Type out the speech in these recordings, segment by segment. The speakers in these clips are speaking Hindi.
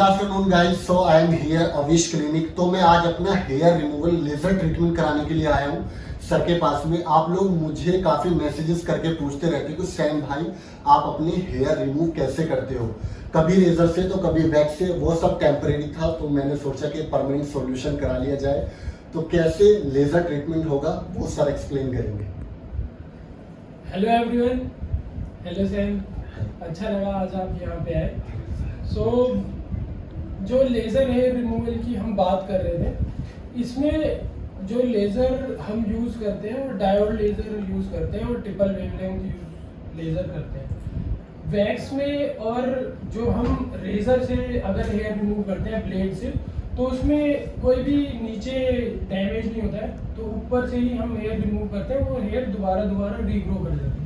Afternoon guys, so I am here अविश क्लिनिक। तो मैं आज अपना हेयर रिमूवल लेजर ट्रीटमेंट कराने के लिए आया हूँ सर के पास में। आप लोग मुझे काफी मैसेजेस करके पूछते रहते हो कि सैम भाई आप अपने हेयर रिमूव कैसे करते हो, कभी लेजर से तो कभी वैक्स से। वो सब टेम्परेरी था, तो मैंने सोचा कि परमानेंट सॉल्यूशन करा लिया जाए। तो कैसे लेजर ट्रीटमेंट होगा वो सर एक्सप्लेन करेंगे। हेलो एवरीवन, हेलो सैम, अच्छा लगा आज आप यहाँ पे आए। जो लेज़र हेयर रिमूवल की हम बात कर रहे थे, इसमें जो लेज़र हम यूज़ करते हैं वो डायोड लेज़र यूज़ करते हैं और ट्रिपल वेवलेंथ लेज़र करते हैं। वैक्स में और जो हम रेज़र से अगर हेयर रिमूव करते हैं ब्लेड से, तो उसमें कोई भी नीचे डैमेज नहीं होता है, तो ऊपर से ही हम हेयर रिमूव करते हैं, वो हेयर दोबारा रीग्रो कर जाती है।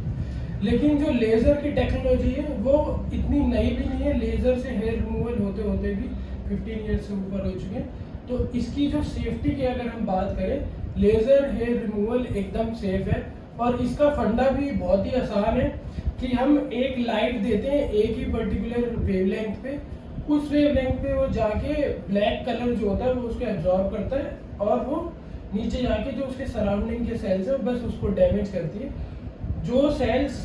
लेकिन जो लेज़र की टेक्नोलॉजी है वो इतनी नई भी नहीं है। लेज़र से हेयर रिमूवल होते होते भी 15 ईयर्स से ऊपर हो चुके हैं। तो इसकी जो सेफ्टी की अगर हम बात करें, लेज़र हेयर रिमूवल एकदम सेफ है। और इसका फंडा भी बहुत ही आसान है कि हम एक लाइट देते हैं एक ही पर्टिकुलर वेवलेंथ पे, उस वेवलेंथ पे वो जाके ब्लैक कलर जो होता है वो उसको एब्जॉर्ब करता है और वो नीचे जाके जो उसके सराउंडिंग के सेल्स है बस उसको डैमेज करती है। जो सेल्स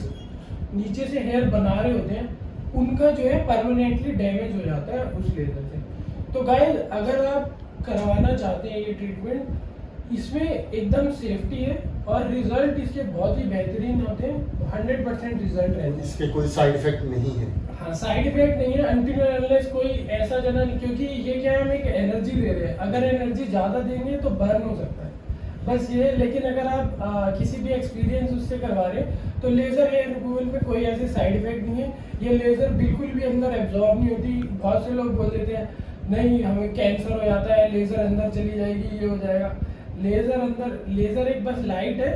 नीचे से हेयर बना रहे होते हैं उनका जो है परमानेंटली डैमेज हो जाता है उस लेजर से। तो गाइस, अगर आप करवाना चाहते हैं ये ट्रीटमेंट, इसमें एकदम सेफ्टी है और रिजल्ट इसके बहुत ही बेहतरीन होते हैं। 100% रिजल्ट रहते हैं। इसके कोई साइड इफेक्ट नहीं है। हाँ, साइड इफेक्ट नहीं है अनटिल अनलेस कोई ऐसा जना नहीं, क्योंकि ये क्या है, हम एक एनर्जी दे रहे हैं। अगर एनर्जी ज़्यादा देंगे तो बर्न हो सकता है, बस ये। लेकिन अगर आप किसी भी एक्सपीरियंस उससे करवा रहे हैं तो लेज़र हेयर रिमूवल में कोई ऐसे साइड इफेक्ट नहीं है। ये लेज़र बिल्कुल भी अंदर एब्जॉर्ब नहीं होती। बहुत से लोग बोल देते हैं नहीं हमें कैंसर हो जाता है, लेज़र अंदर चली जाएगी, ये हो जाएगा। लेज़र एक बस लाइट है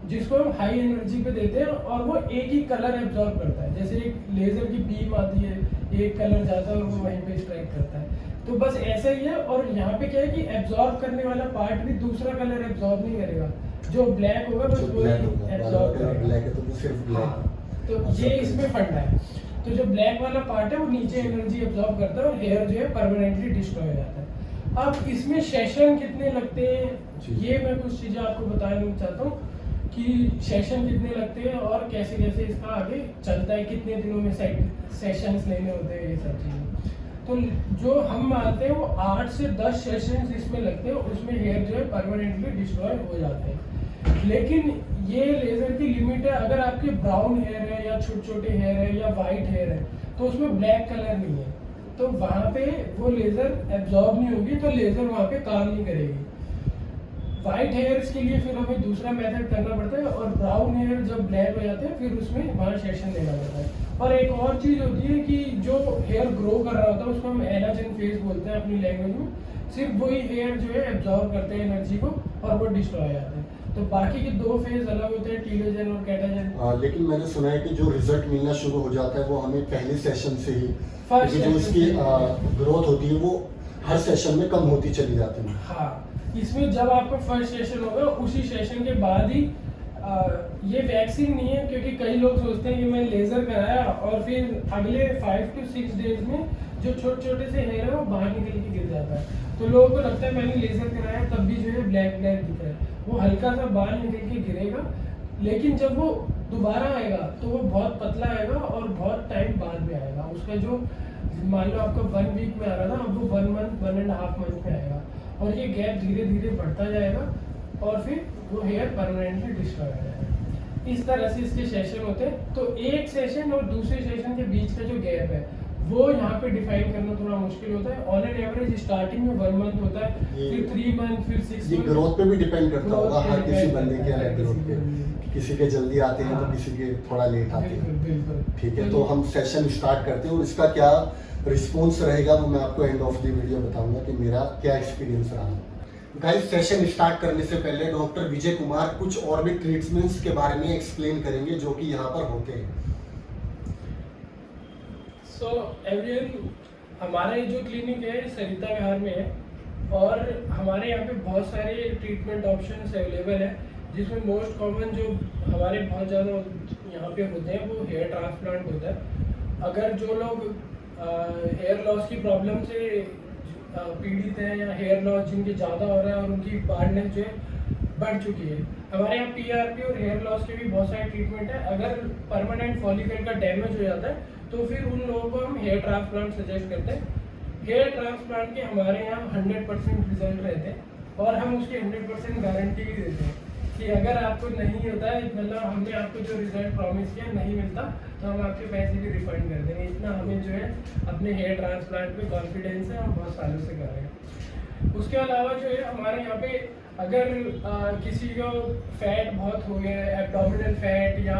जिसको हम हाई एनर्जी पे देते हैं और वो एक ही कलर एब्जॉर्ब करता है। जैसे एक लेज़र की बीम आती है, एक कलर जाता है और वो वहीं पे स्ट्राइक करता है, तो बस ऐसा ही है। और यहाँ पे क्या है कि एब्जॉर्ब करने वाला पार्ट भी दूसरा कलर एब्जॉर्ब नहीं करेगा। जो ब्लैक होगा बस वो एब्जॉर्ब करेगा। ब्लैक है तो वो सिर्फ ब्लैक। तो ये इसमें फंडा है। तो जो ब्लैक वाला पार्ट है वो नीचे एनर्जी एब्जॉर्ब करता है और हेयर जो है परमानेंटली डिस्ट्रॉय हो जाता है। अब इसमें सेशन कितने लगते हैं, ये मैं कुछ चीज़ें आपको बताना चाहता हूँ कि सेशन कितने लगते हैं और कैसे कैसे इसका आगे चलता है, कितने दिनों में सेशंस लेने होते हैं, ये सब चीज़ें। तो जो हम मानते हैं वो 8 से 10 सेशंस इसमें लगते हैं, उसमें हेयर जो है परमानेंटली डिस्ट्रॉय हो जाते हैं। लेकिन ये लेज़र की लिमिट है, अगर आपके ब्राउन हेयर है या छोटे छोटे हेयर है या वाइट हेयर है तो उसमें ब्लैक कलर नहीं है, तो वहाँ पे वो लेज़र एब्जॉर्ब नहीं होगी, तो लेज़र वहाँ पे काम नहीं करेगी। वाइट हेयर्स के लिए फिर हमें दूसरा मेथड करना पड़ता है, और ब्राउन हेयर जब ब्लैक हो जाते हैं फिर उसमें वहाँ सेशन लेना पड़ता है। और एक और चीज़ होती है कि जो हेयर ग्रो कर रहा होता है उसको हम एनाजेन फेज बोलते हैं अपनी लैंग्वेज में। सिर्फ वही हेयर जो है एब्जॉर्ब करते हैं एनर्जी को और वो डिस्ट्रॉय हो जाते हैं। तो बाकी के दो फेज अलग होते हैं, टीलोजेन और कैटाजेन। लेकिन मैंने सुना है कि जो रिजल्ट मिलना शुरू हो जाता है वो हमें पहले सेशन से ही, फर्स्ट जो इसकी ग्रोथ होती है वो हर सेशन में कम होती चली जाती है। हाँ, इसमें जब आपका फर्स्ट सेशन होगा उसी सेशन के बाद ही ये वैक्सीन नहीं है, क्योंकि कई लोग सोचते हैं कि मैं लेज़र कराया और फिर अगले 5 to 6 डेज में जो छोटे छोटे से हेयर है वो बाहर निकल के गिर जाता है। तो लोगों को लगता है मैंने लेज़र कराया तब भी जो है ब्लैक ब्लैक दिख रहा है। वो हल्का सा बाल निकल के गिरेगा, लेकिन जब वो दोबारा आएगा तो वो बहुत पतला आएगा और बहुत टाइम बाद में आएगा। उसका जो मान लो आपका 1 वीक में आ रहा था, अब वो 1 month 1.5 month में आएगा, और ये गैप धीरे धीरे बढ़ता जाएगा और फिर वो हेयर परमानेंटली डिस्ट्रॉय हो जाएगा। इस तरह से इसके सेशन होते हैं। तो एक सेशन और दूसरे सेशन के बीच का जो गैप है वो यहाँ पे डिफाइन करना थोड़ा मुश्किल होता है। ऑन एन एवरेज स्टार्टिंग में 1 month होता है, फिर 3 month, फिर 6 ये month। ग्रोथ पे भी डिपेंड करता होगा हर किसी बंदे के अलग ग्रोथ पे। किसी के जल्दी आते हैं तो किसी के थोड़ा लेट आते हैं। ठीक है, तो हम सेशन स्टार्ट करते हैं और इसका क्या रिस्पॉन्स रहेगा वो मैं आपको एंड ऑफ द वीडियो बताऊंगा कि मेरा क्या एक्सपीरियंस रहा। गाइस, सेशन स्टार्ट करने से पहले डॉक्टर विजय कुमार कुछ और भी ट्रीटमेंट्स के बारे में एक्सप्लेन करेंगे जो कि यहाँ पर होते हैं। सो एवरीवन, हमारा जो क्लिनिक है सरिता विहार में है और हमारे यहाँ पे बहुत सारे ट्रीटमेंट ऑप्शंस अवेलेबल है, जिसमें मोस्ट कॉमन जो हमारे बहुत ज़्यादा यहाँ पे होते हैं वो हेयर ट्रांसप्लांट होता है। अगर जो लोग हेयर लॉस की प्रॉब्लम से पीड़ित हैं या हेयर लॉस जिनके ज़्यादा हो रहा है और उनकी बार्डनेस जो है बढ़ चुकी है, हमारे यहाँ पीआरपी और हेयर लॉस के भी बहुत सारे ट्रीटमेंट है। अगर परमानेंट फॉलिकल का डैमेज हो जाता है तो फिर उन लोगों को हम हेयर ट्रांसप्लांट सजेस्ट करते हैं। हेयर ट्रांसप्लांट के हमारे यहाँ 100% रिजल्ट रहते हैं और हम उसकी 100% गारंटी भी देते हैं कि अगर आपको नहीं होता है, मतलब हमने आपको जो रिजल्ट प्रॉमिस किया नहीं मिलता तो हम आपके पैसे भी रिफंड कर देंगे। इतना हमें जो है अपने हेयर ट्रांसप्लांट पे कॉन्फिडेंस है, हम बहुत सालों से कर रहे हैं। उसके अलावा जो है हमारे यहाँ पे अगर किसी को फैट बहुत हो गया है, एब्डोमिनल फैट या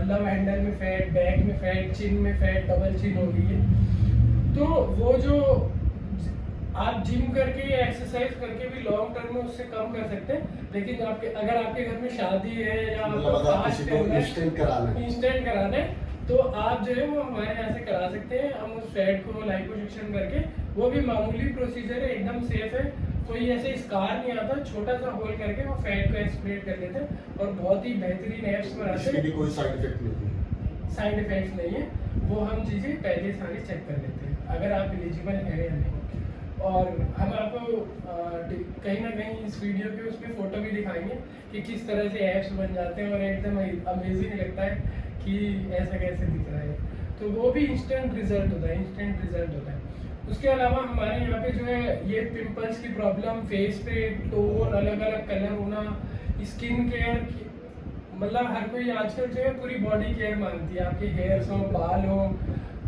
लव हैंडल में फैट, बैक में फैट, चिन में फैट, डबल चिन हो गई है, तो वो जो आप जिम करके या एक्सरसाइज करके भी लॉन्ग टर्म में उससे कम कर सकते हैं। लेकिन अगर आपके घर में शादी है या इंस्टेंट कराना है तो आप जो है वो हमारे यहाँ से करा सकते हैं। हम उस फैट को लाइपोसक्शन करके, वो भी मामूली प्रोसीजर है, एकदम सेफ है, कोई ऐसे स्कार नहीं आता, छोटा सा होल करके वो फैट को एक्सप्रेट कर लेते हैं और बहुत ही बेहतरीन एप्स बनाते हैं। कोई साइड इफेक्ट नहीं है, साइड इफेक्ट्स नहीं है, वो हम चीज़ें पहले सारी चेक कर लेते हैं अगर आप एलिजिबल है या नहीं। और हम आपको कहीं ना कहीं इस वीडियो पे उसमें फ़ोटो भी दिखाएंगे कि किस तरह से एप्स बन जाते हैं और एकदम अमेजिंग लगता है कि ऐसा कैसे दिख रहा है। तो वो भी इंस्टेंट रिजल्ट होता है। उसके अलावा हमारे यहाँ पे जो है ये पिंपल्स की प्रॉब्लम, फेस पे टोन अलग अलग कलर होना, स्किन केयर, मतलब हर कोई आजकल जो है पूरी बॉडी केयर मांगती है, आपके हेयर्स हो, बाल हो,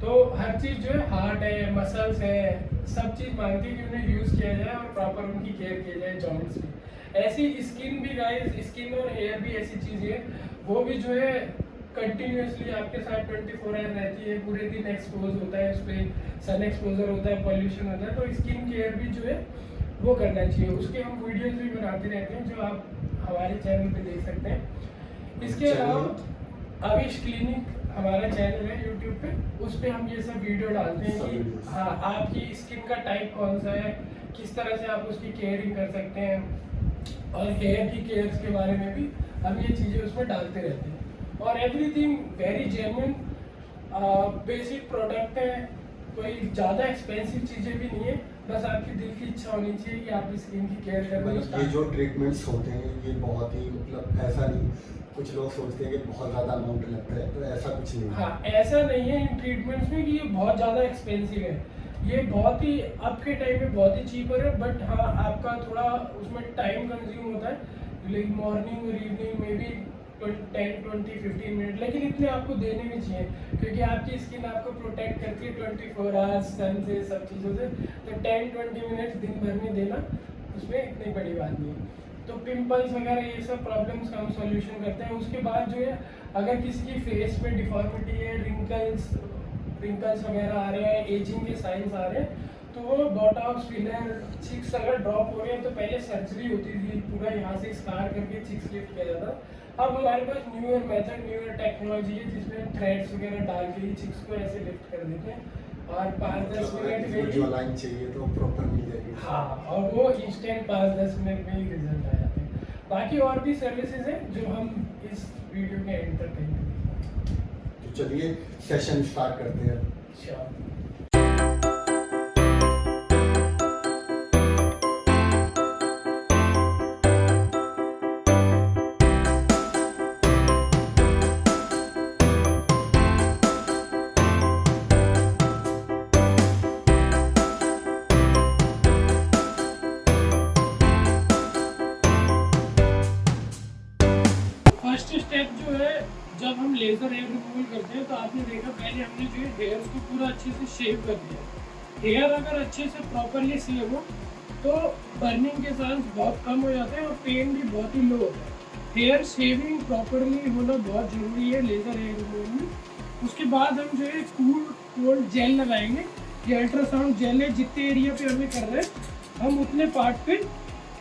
तो हर चीज़ जो है, हार्ट है, मसल्स है, सब चीज़ मांगती है कि उन्हें यूज़ किया जाए और प्रॉपर उनकी केयर किया जाए, जॉइंट्स की। ऐसी स्किन भी गाइस, स्किन और हेयर भी ऐसी चीज़ है, वो भी जो है कंटिन्यूसली आपके साथ 24 आवर रहती है, पूरे दिन एक्सपोज होता है, उस पर सन एक्सपोजर होता है, पॉल्यूशन होता है, तो स्किन केयर भी जो है वो करना चाहिए। उसके हम वीडियोज़ भी बनाते रहते हैं जो आप हमारे चैनल पे देख सकते हैं। इसके अलावा आविश क्लिनिक हमारा चैनल है यूट्यूब पे, उस पर हम ये सब वीडियो डालते हैं कि हाँ आपकी स्किन का टाइप कौन सा है, किस तरह से आप उसकी केयरिंग कर सकते हैं, और हेयर की केयर्स के बारे में भी हम ये चीज़ें उसमें डालते रहते हैं। और everything very genuine basic product है, कोई ज़्यादा एक्सपेंसिव चीज़ें भी नहीं है, बस आपकी दिल की इच्छा होनी चाहिए कि आप स्किन की केयर करें। ये जो ट्रीटमेंट्स होते हैं ये बहुत ही, मतलब ऐसा नहीं, कुछ लोग सोचते हैं कि बहुत ज़्यादा अमाउंट लगता है, तो ऐसा कुछ नहीं है। हाँ, ऐसा नहीं है इन ट्रीटमेंट्स में कि ये बहुत ज़्यादा एक्सपेंसिव है, ये बहुत ही अब के टाइम में बहुत ही चीपर है, बट हाँ आपका थोड़ा उसमें टाइम कंज्यूम होता है, लेकिन मॉर्निंग और इवनिंग में भी 10-20-15 मिनट, लेकिन इतने आपको देने भी चाहिए क्योंकि आपकी स्किन आपको प्रोटेक्ट करती है 24 आवर्स सन से, सब चीज़ों से, तो 10-20 मिनट दिन भर में देना उसमें इतनी बड़ी बात नहीं है। तो पिंपल्स वगैरह ये सब प्रॉब्लम्स का हम सॉल्यूशन करते हैं। उसके बाद जो है अगर किसी की फेस में डिफॉर्मिटी है, रिंकल्स वगैरह आ रहे हैं, एजिंग के साइंस आ रहे हैं, तो वो बोटॉक्स, फिलर, चिक्स अगर ड्रॉप हो रहे हैं तो पहले सर्जरी होती थी, पूरा यहाँ से स्कार करके चिक्स लिफ्ट किया जाता। अब हमारे पास न्यूअर मेथड, न्यूअर टेक्नोलॉजी है जिसमें थ्रेड्स वगैरह डाल के ही चिक्स को ऐसे लिफ्ट कर देते हैं और 5-10 मिनट में जो लाइन चाहिए तो प्रॉपर मिल जाएगी। हाँ, और वो इंस्टेंट 5-10 मिनट में ही रिजल्ट आ जाते हैं। बाकी और भी सर्विसेज हैं जो हम इस वीडियो के एंड तक करेंगे। तो चलिए सेशन स्टार्ट करते हैं। श्योर। फर्स्ट स्टेप जो है, जब हम लेज़र हेयर रिमूवल करते हैं तो आपने देखा पहले हमने जो है हेयर्स को पूरा अच्छे से शेव कर दिया। हेयर अगर अच्छे से प्रॉपरली शेव हो तो बर्निंग के चांस बहुत कम हो जाते हैं और पेन भी बहुत ही लो होता है। हेयर शेविंग प्रॉपरली होना बहुत ज़रूरी है लेज़र हेयर रिमूवल में। उसके बाद हम जो है कूल कोल्ड जेल लगाएंगे। ये अल्ट्रासाउंड जेल है, जितने एरिया पे हमें कर रहे हैं हम उतने पार्ट पे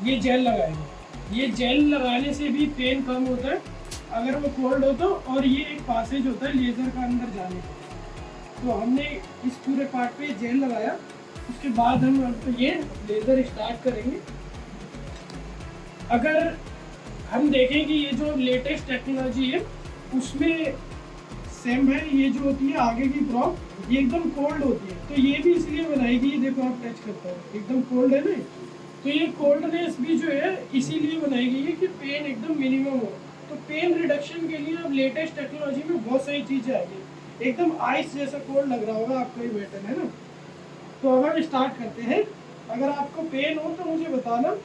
ये जेल लगाएंगे। ये जेल लगाने से भी पेन कम होता है अगर वो कोल्ड हो तो, और ये एक पासेज होता है लेज़र का अंदर जाने का। तो हमने इस पूरे पार्ट पे जेल लगाया, उसके बाद हम ये लेज़र स्टार्ट करेंगे। अगर हम देखें कि ये जो लेटेस्ट टेक्नोलॉजी है उसमें सेम है, ये जो होती है आगे की प्रॉप ये एकदम कोल्ड होती है, तो ये भी इसलिए बनाई गई है। देखो आप टच करता हूँ, एकदम कोल्ड है ना, तो ये कोल्डनेस भी जो है इसीलिए बनाई गई है कि पेन एकदम मिनिमम हो। तो पेन रिडक्शन के लिए अब लेटेस्ट टेक्नोलॉजी में बहुत सारी चीज़ें आ गई, एकदम आइस जैसा कोल्ड लग रहा होगा आपको ये बैटन, है ना। तो अब हम स्टार्ट करते हैं। अगर आपको पेन हो तो मुझे बताना।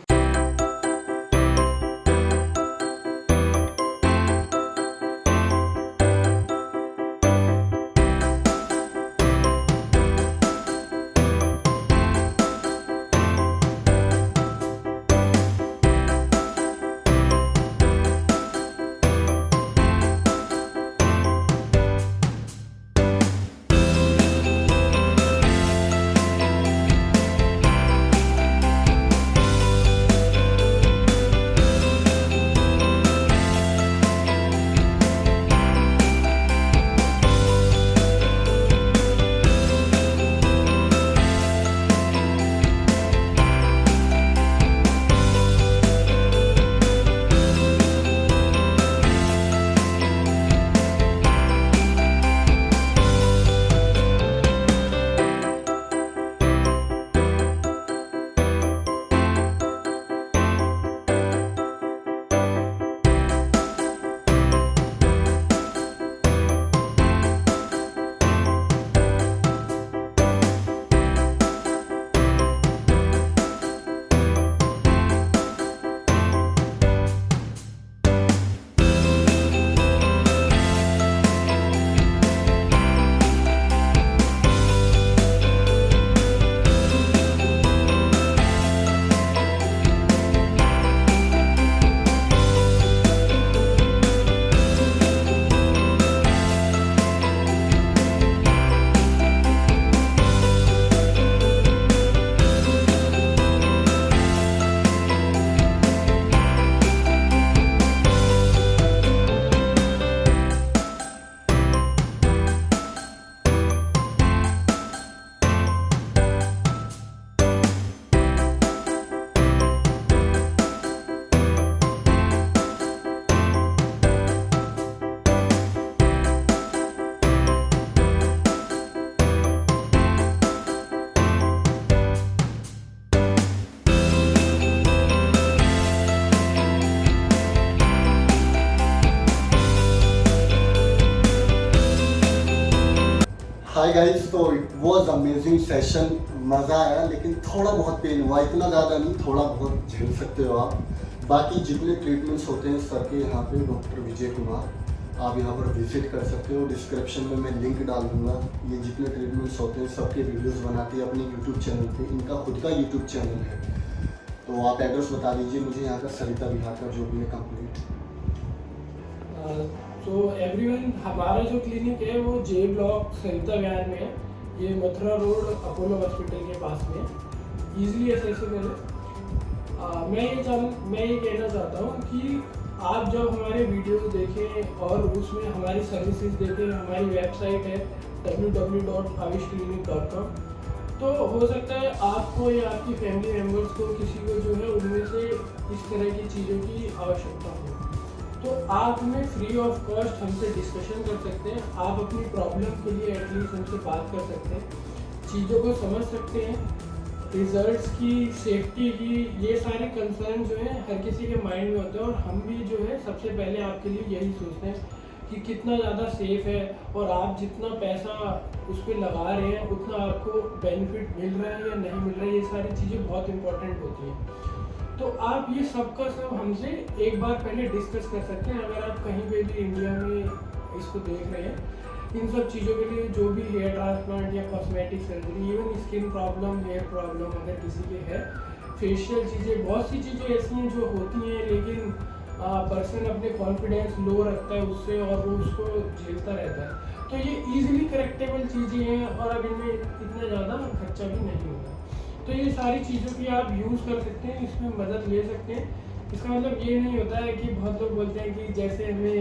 हाय गाइस, तो इट वाज अमेजिंग सेशन, मज़ा आया, लेकिन थोड़ा बहुत पेन हुआ, इतना ज़्यादा नहीं, थोड़ा बहुत झेल सकते हो आप। बाकी जितने ट्रीटमेंट्स होते हैं सर के यहाँ पे, डॉक्टर विजय कुमार, आप यहाँ पर विजिट कर सकते हो। डिस्क्रिप्शन में मैं लिंक डाल दूँगा। ये जितने ट्रीटमेंट्स होते हैं सबके वीडियोस बनाते हैं अपने यूट्यूब चैनल पे, इनका खुद का यूट्यूब चैनल है। तो आप एड्रेस बता दीजिए मुझे यहाँ का, सरिता विहार का जो भी है कंप्लीट। तो एवरीवन, हमारा जो क्लिनिक है वो जे ब्लॉक सरिता विहार में है। ये मथुरा रोड अपोलो हॉस्पिटल के पास में है, ईजिली एक्सेसिबल है। मैं ये कहना चाहता हूँ कि आप जब हमारे वीडियोस देखें और उसमें हमारी सर्विसेज देखें, हमारी वेबसाइट है www.avishclinic.com, तो हो सकता है आपको या आपकी फैमिली मेम्बर्स को, किसी को जो है उनमें से इस तरह की चीज़ों की आवश्यकता हो, तो आप हमें फ्री ऑफ कॉस्ट हमसे डिस्कशन कर सकते हैं। आप अपनी प्रॉब्लम के लिए एटलीस्ट हमसे बात कर सकते हैं, चीज़ों को समझ सकते हैं, रिजल्ट्स की, सेफ्टी की, ये सारे कंसर्न जो है हर किसी के माइंड में होते हैं। और हम भी जो है सबसे पहले आपके लिए यही सोचते हैं कि कितना ज़्यादा सेफ़ है और आप जितना पैसा उस पर लगा रहे हैं उतना आपको बेनिफिट मिल रहा है या नहीं मिल रहा है। ये सारी चीज़ें बहुत इंपॉर्टेंट होती हैं। तो आप ये सब का सब हमसे एक बार पहले डिस्कस कर सकते हैं। अगर आप कहीं पे भी इंडिया में इसको देख रहे हैं, इन सब चीज़ों के लिए, जो भी हेयर ट्रांसप्लांट या cosmetic surgery, even skin problem, hair problem अगर किसी के है, फेशियल चीज़ें, बहुत सी चीज़ें ऐसी हैं जो होती हैं, लेकिन पर्सन अपने कॉन्फिडेंस लो रखता है उससे और वो उसको झेलता रहता है। तो ये ईजिली करेक्टेबल चीज़ें हैं और अब इनमें इतना ज़्यादा खर्चा भी नहीं होगा। तो ये सारी चीज़ों की आप यूज़ कर सकते हैं, इसमें मदद ले सकते हैं। इसका मतलब ये नहीं होता है कि बहुत लोग बोलते हैं कि जैसे हमें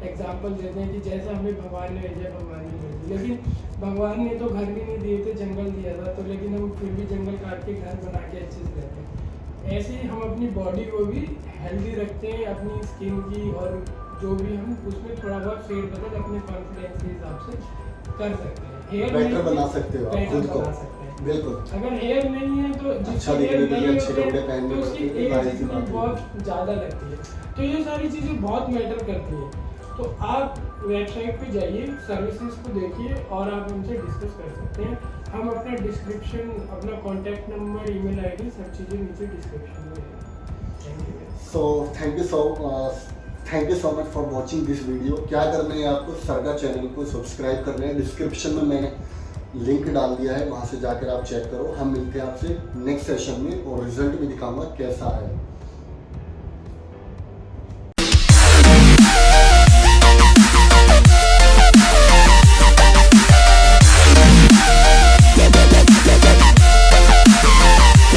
एग्जाम्पल देते हैं कि जैसा हमें भगवान ने भेजा भगवान ने भेजा, लेकिन भगवान ने तो घर भी नहीं दिए थे, जंगल दिया था, तो लेकिन हम फिर भी जंगल काट के घर बना के अच्छे से रहते हैं। ऐसे ही हम अपनी बॉडी को भी हेल्दी रखते हैं, अपनी स्किन की, और जो भी हम उसमें थोड़ा बहुत फेरबदल अपने कॉन्फिडेंस के हिसाब से कर सकते हैं। हेयर बेटर बना सकते हो आप better खुद को, बना सकते हैं। बिल्कुल। अगर हेयर नहीं है तो अच्छा जिसके दिखने hair के लिए नहीं अच्छे होते हैं, कपड़े पहनने तो के उसकी लिए एज जाहिर सी भी बात है। बहुत ज़्यादा लगती है। तो ये सारी चीज़ें बहुत मैटर करती हैं। तो आप वेबसाइट पे जाइए, सर्विसेज को देखिए और आप हमसे डिस्कस कर सकते हैं। हम अपना डिस्क्रिप्शन, अपना कॉन्टैक्ट नंबर, ईमेल आईडी सब चीज़ें नीचे डिस्क्रिप्शन में है। So thank you so much for watching this video. क्या करना है आपको, सर का चैनल को सब्सक्राइब करना है। डिस्क्रिप्शन में मैंने लिंक डाल दिया है, वहाँ से जाकर आप चेक करो। हम मिलते हैं आपसे नेक्स्ट सेशन में और रिजल्ट भी दिखाऊंगा कैसा है।